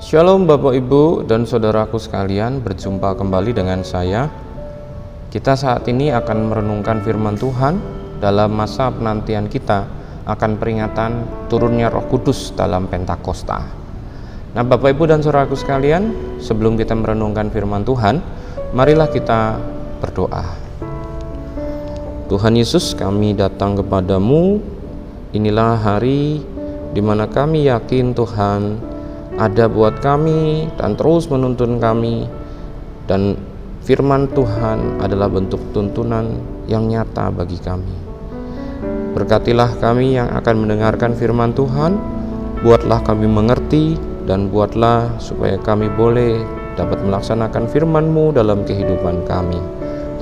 Shalom Bapak Ibu dan Saudaraku sekalian, berjumpa kembali dengan saya. Kita saat ini akan merenungkan firman Tuhan dalam masa penantian kita akan peringatan turunnya Roh Kudus dalam Pentakosta. Nah Bapak Ibu dan Saudaraku sekalian, sebelum kita merenungkan firman Tuhan, marilah kita berdoa. Tuhan Yesus, kami datang kepadamu. Inilah hari di mana kami yakin Tuhan ada buat kami dan terus menuntun kami, dan firman Tuhan adalah bentuk tuntunan yang nyata bagi kami. Berkatilah kami yang akan mendengarkan firman Tuhan, buatlah kami mengerti, dan buatlah supaya kami boleh dapat melaksanakan firman-Mu dalam kehidupan kami.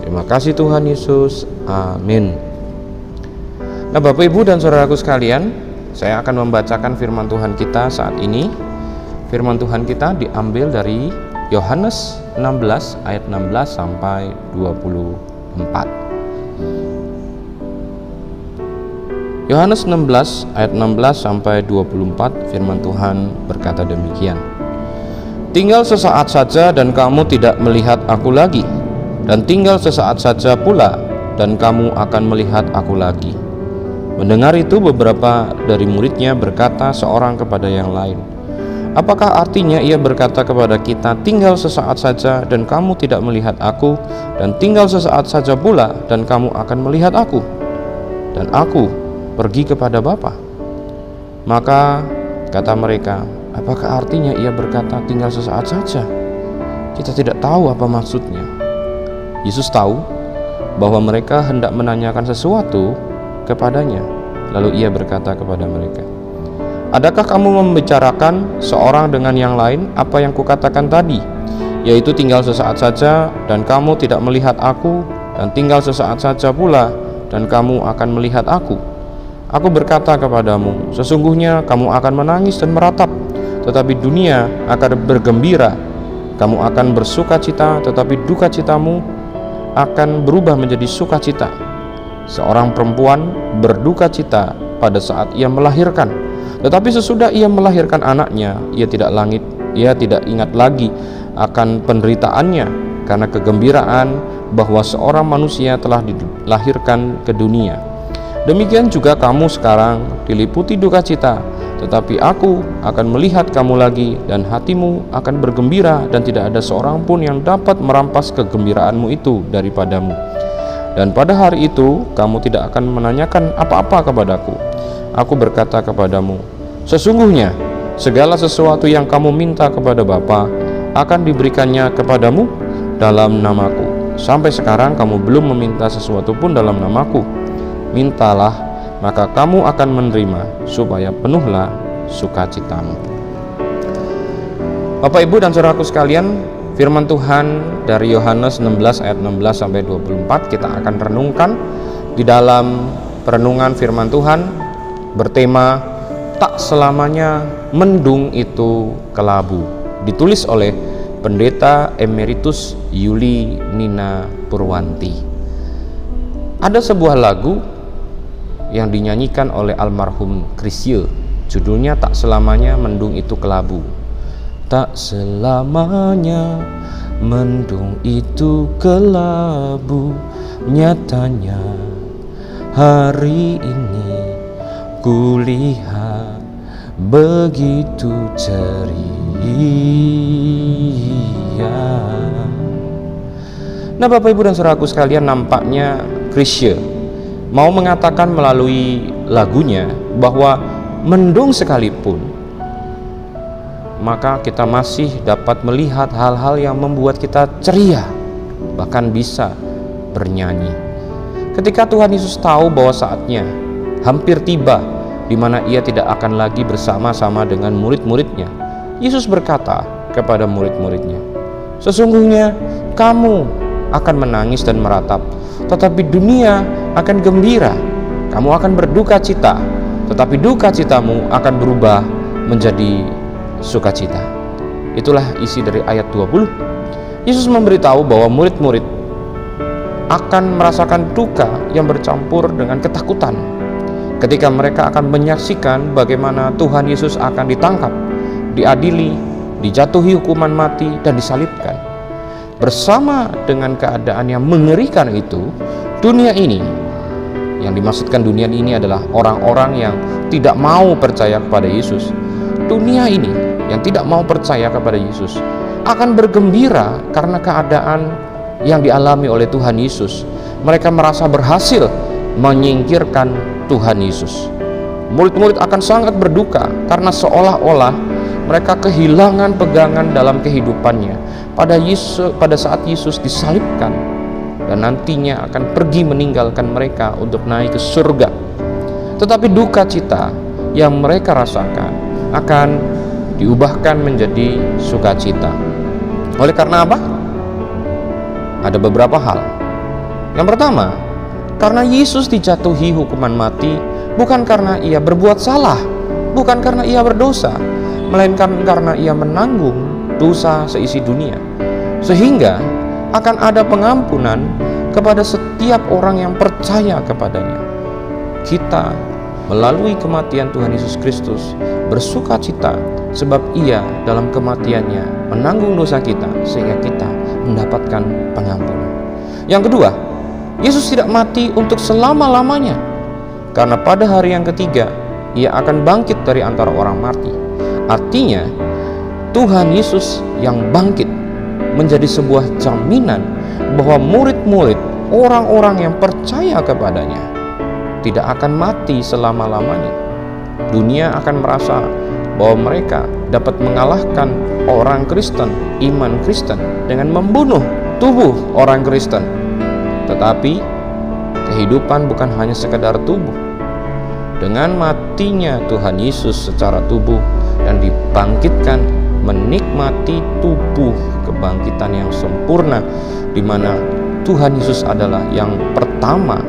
Terima kasih Tuhan Yesus, amin. Nah Bapak Ibu dan Saudaraku sekalian, saya akan membacakan firman Tuhan kita saat ini. Firman Tuhan kita diambil dari Yohanes 16 ayat 16 sampai 24. Yohanes 16 ayat 16 sampai 24, firman Tuhan berkata demikian. Tinggal sesaat saja dan kamu tidak melihat aku lagi, dan tinggal sesaat saja pula dan kamu akan melihat aku lagi. Mendengar itu beberapa dari muridnya berkata seorang kepada yang lain, apakah artinya ia berkata kepada kita, tinggal sesaat saja dan kamu tidak melihat aku, dan tinggal sesaat saja pula dan kamu akan melihat aku, dan aku pergi kepada Bapa? Maka kata mereka, apakah artinya ia berkata tinggal sesaat saja? Kita tidak tahu apa maksudnya. Yesus tahu bahwa mereka hendak menanyakan sesuatu kepadanya. Lalu ia berkata kepada mereka, adakah kamu membicarakan seorang dengan yang lain apa yang kukatakan tadi, yaitu tinggal sesaat saja dan kamu tidak melihat aku, dan tinggal sesaat saja pula dan kamu akan melihat aku? Aku berkata kepadamu, sesungguhnya kamu akan menangis dan meratap, tetapi dunia akan bergembira. Kamu akan bersuka cita, tetapi duka citamu akan berubah menjadi sukacita. Seorang perempuan berduka cita pada saat ia melahirkan, tetapi sesudah ia melahirkan anaknya, ia tidak ingat lagi akan penderitaannya, karena kegembiraan bahwa seorang manusia telah dilahirkan ke dunia. Demikian juga kamu sekarang diliputi duka cita, tetapi aku akan melihat kamu lagi, dan hatimu akan bergembira, dan tidak ada seorang pun yang dapat merampas kegembiraanmu itu daripadamu. Dan pada hari itu kamu tidak akan menanyakan apa-apa kepadaku. Aku berkata kepadamu, sesungguhnya segala sesuatu yang kamu minta kepada Bapa akan diberikannya kepadamu dalam namaku. Sampai sekarang kamu belum meminta sesuatu pun dalam namaku. Mintalah, maka kamu akan menerima, supaya penuhlah sukacitamu. Bapak Ibu dan Saudaraku sekalian, firman Tuhan dari Yohanes 16 ayat 16 sampai 24 kita akan renungkan di dalam perenungan firman Tuhan bertema tak selamanya mendung itu kelabu, ditulis oleh Pendeta Emeritus Yuli Nina Purwanti. Ada sebuah lagu yang dinyanyikan oleh almarhum Chrisye, judulnya tak selamanya mendung itu kelabu. Tak selamanya mendung itu kelabu, nyatanya hari ini kulihat begitu ceria. Nah Bapak Ibu dan Saudaraku sekalian, nampaknya Chrisye mau mengatakan melalui lagunya bahwa mendung sekalipun, maka kita masih dapat melihat hal-hal yang membuat kita ceria, bahkan bisa bernyanyi. Ketika Tuhan Yesus tahu bahwa saatnya hampir tiba di mana ia tidak akan lagi bersama-sama dengan murid-muridnya, Yesus berkata kepada murid-muridnya, sesungguhnya kamu akan menangis dan meratap, tetapi dunia akan gembira. Kamu akan berduka cita, tetapi duka citamu akan berubah menjadi sukacita. Itulah isi dari ayat 20. Yesus memberitahu bahwa murid-murid akan merasakan duka yang bercampur dengan ketakutan ketika mereka akan menyaksikan bagaimana Tuhan Yesus akan ditangkap, diadili, dijatuhi hukuman mati dan disalibkan. Bersama dengan keadaan yang mengerikan itu, dunia ini, yang dimaksudkan dunia ini adalah orang-orang yang tidak mau percaya kepada Yesus. Dunia ini yang tidak mau percaya kepada Yesus akan bergembira karena keadaan yang dialami oleh Tuhan Yesus. Mereka merasa berhasil menyingkirkan Tuhan Yesus. Murid-murid akan sangat berduka karena seolah-olah mereka kehilangan pegangan dalam kehidupannya pada saat Yesus disalibkan dan nantinya akan pergi meninggalkan mereka untuk naik ke surga. Tetapi duka cita yang mereka rasakan akan diubahkan menjadi sukacita. Oleh karena apa? Ada beberapa hal. Yang pertama, karena Yesus dijatuhi hukuman mati bukan karena ia berbuat salah, bukan karena ia berdosa, melainkan karena ia menanggung dosa seisi dunia. Sehingga akan ada pengampunan kepada setiap orang yang percaya kepadanya. Kita melalui kematian Tuhan Yesus Kristus bersuka cita sebab ia dalam kematiannya menanggung dosa kita sehingga kita mendapatkan pengampunan. Yang kedua, Yesus tidak mati untuk selama-lamanya, karena pada hari yang ketiga ia akan bangkit dari antara orang mati. Artinya Tuhan Yesus yang bangkit menjadi sebuah jaminan bahwa murid-murid, orang-orang yang percaya kepadanya tidak akan mati selama-lamanya. Dunia akan merasa bahwa mereka dapat mengalahkan orang Kristen, iman Kristen, dengan membunuh tubuh orang Kristen. Tetapi kehidupan bukan hanya sekedar tubuh. Dengan matinya Tuhan Yesus secara tubuh dan dibangkitkan, menikmati tubuh kebangkitan yang sempurna, di mana Tuhan Yesus adalah yang pertama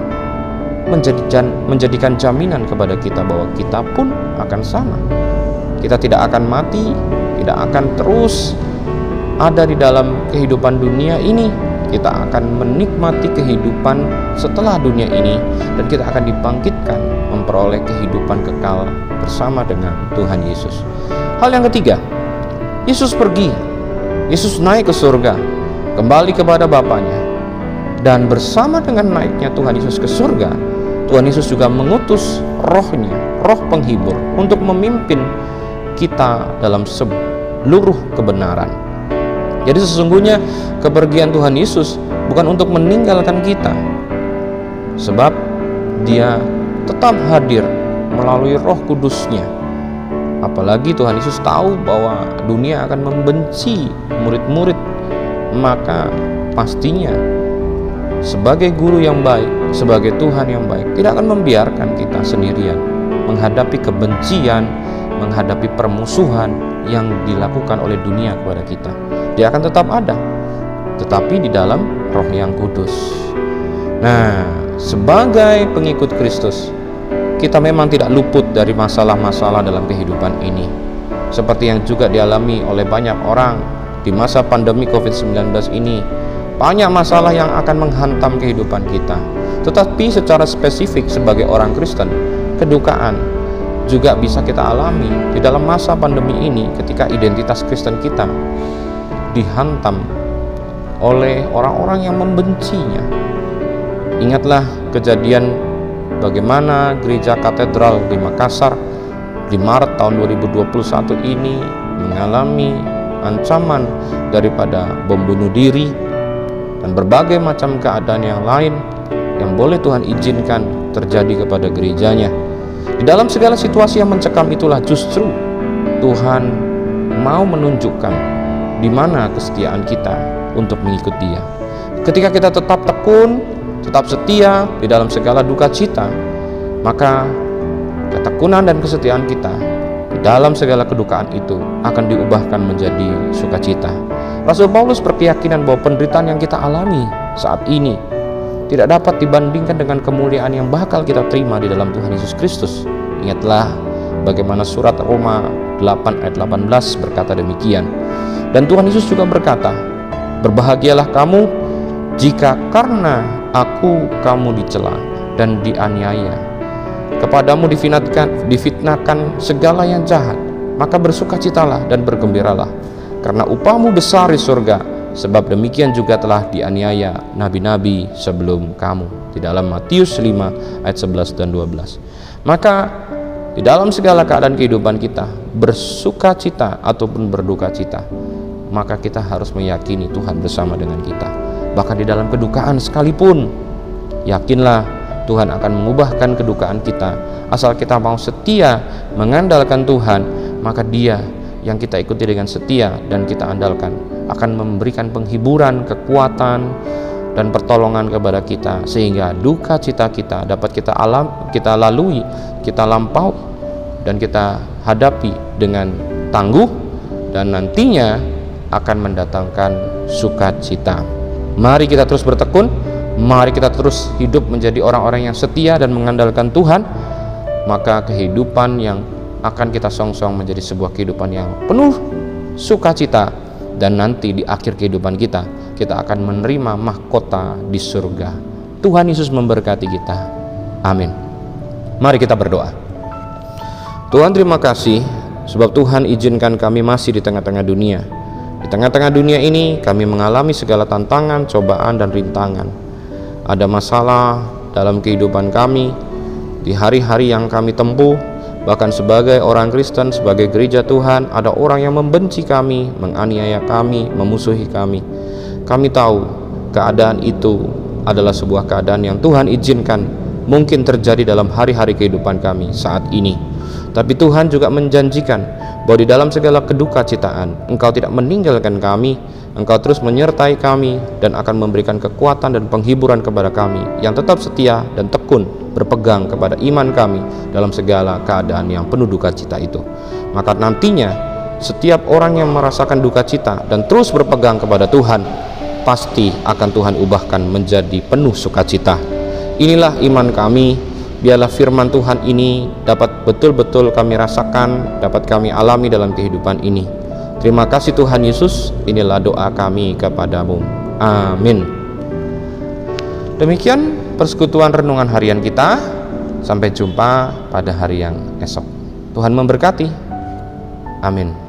menjadikan jaminan kepada kita bahwa kita pun akan sama. Kita tidak akan mati, tidak akan terus ada di dalam kehidupan dunia ini. Kita akan menikmati kehidupan setelah dunia ini, dan kita akan dibangkitkan memperoleh kehidupan kekal bersama dengan Tuhan Yesus. Hal yang ketiga, Yesus pergi, Yesus naik ke surga, kembali kepada Bapanya, dan bersama dengan naiknya Tuhan Yesus ke surga, Tuhan Yesus juga mengutus rohnya, roh penghibur, untuk memimpin kita dalam seluruh kebenaran. Jadi sesungguhnya kepergian Tuhan Yesus bukan untuk meninggalkan kita, sebab Dia tetap hadir melalui Roh Kudus-Nya. Apalagi Tuhan Yesus tahu bahwa dunia akan membenci murid-murid, maka pastinya sebagai guru yang baik, sebagai Tuhan yang baik, tidak akan membiarkan kita sendirian menghadapi kebencian, menghadapi permusuhan yang dilakukan oleh dunia kepada kita. Dia akan tetap ada, tetapi di dalam Roh yang kudus. Nah, sebagai pengikut Kristus, kita memang tidak luput dari masalah-masalah dalam kehidupan ini, seperti yang juga dialami oleh banyak orang di masa pandemi COVID-19 ini. Banyak masalah yang akan menghantam kehidupan kita. Tetapi secara spesifik sebagai orang Kristen, kedukaan juga bisa kita alami di dalam masa pandemi ini, ketika identitas Kristen kita dihantam oleh orang-orang yang membencinya. Ingatlah kejadian bagaimana gereja katedral di Makassar di Maret tahun 2021 ini mengalami ancaman daripada bom bunuh diri dan berbagai macam keadaan yang lain yang boleh Tuhan izinkan terjadi kepada gerejanya. Di dalam segala situasi yang mencekam itulah justru Tuhan mau menunjukkan di mana kesetiaan kita untuk mengikut Dia. Ketika kita tetap tekun, tetap setia di dalam segala duka cita, maka ketekunan dan kesetiaan kita di dalam segala kedukaan itu akan diubahkan menjadi sukacita. Rasul Paulus berkeyakinan bahwa penderitaan yang kita alami saat ini tidak dapat dibandingkan dengan kemuliaan yang bakal kita terima di dalam Tuhan Yesus Kristus. Ingatlah bagaimana surat Roma 8 ayat 18 berkata demikian. Dan Tuhan Yesus juga berkata, "Berbahagialah kamu jika karena aku kamu dicela dan dianiaya. Kepadamu difitnahkan segala yang jahat, maka bersukacitalah dan bergembiralah. karena upahmu besar di surga, sebab demikian juga telah dianiaya nabi-nabi sebelum kamu. Di dalam Matius 5 ayat 11 dan 12. Maka di dalam segala keadaan kehidupan kita, bersuka cita ataupun berduka cita, maka kita harus meyakini Tuhan bersama dengan kita. Bahkan di dalam kedukaan sekalipun, yakinlah Tuhan akan mengubahkan kedukaan kita. Asal kita mau setia mengandalkan Tuhan, maka Dia yang kita ikuti dengan setia dan kita andalkan akan memberikan penghiburan, kekuatan, dan pertolongan kepada kita, sehingga duka cita kita dapat kita lalui, kita lampau, dan kita hadapi dengan tangguh, dan nantinya akan mendatangkan sukacita. Mari kita terus bertekun, mari kita terus hidup menjadi orang-orang yang setia dan mengandalkan Tuhan, maka kehidupan yang akan kita songsong menjadi sebuah kehidupan yang penuh sukacita, dan nanti di akhir kehidupan kita akan menerima mahkota di surga. Tuhan Yesus memberkati kita. Amin. Mari kita berdoa. Tuhan, terima kasih sebab Tuhan izinkan kami masih di tengah-tengah dunia. Di tengah-tengah dunia ini kami mengalami segala tantangan, cobaan, dan rintangan. Ada masalah dalam kehidupan kami di hari-hari yang kami tempuh. Bahkan sebagai orang Kristen, sebagai gereja Tuhan, ada orang yang membenci kami, menganiaya kami, memusuhi kami. Kami tahu keadaan itu adalah sebuah keadaan yang Tuhan izinkan mungkin terjadi dalam hari-hari kehidupan kami saat ini. Tapi Tuhan juga menjanjikan bahwa di dalam segala kedukacitaan Engkau tidak meninggalkan kami, Engkau terus menyertai kami dan akan memberikan kekuatan dan penghiburan kepada kami yang tetap setia dan tekun berpegang kepada iman kami dalam segala keadaan yang penuh duka cita itu. Maka nantinya setiap orang yang merasakan duka cita dan terus berpegang kepada Tuhan, pasti akan Tuhan ubahkan menjadi penuh sukacita. Inilah iman kami. Biarlah firman Tuhan ini dapat betul-betul kami rasakan, dapat kami alami dalam kehidupan ini. Terima kasih Tuhan Yesus. Inilah doa kami kepadamu. Amin. Demikian persekutuan renungan harian kita. Sampai jumpa pada hari yang esok. Tuhan memberkati. Amin.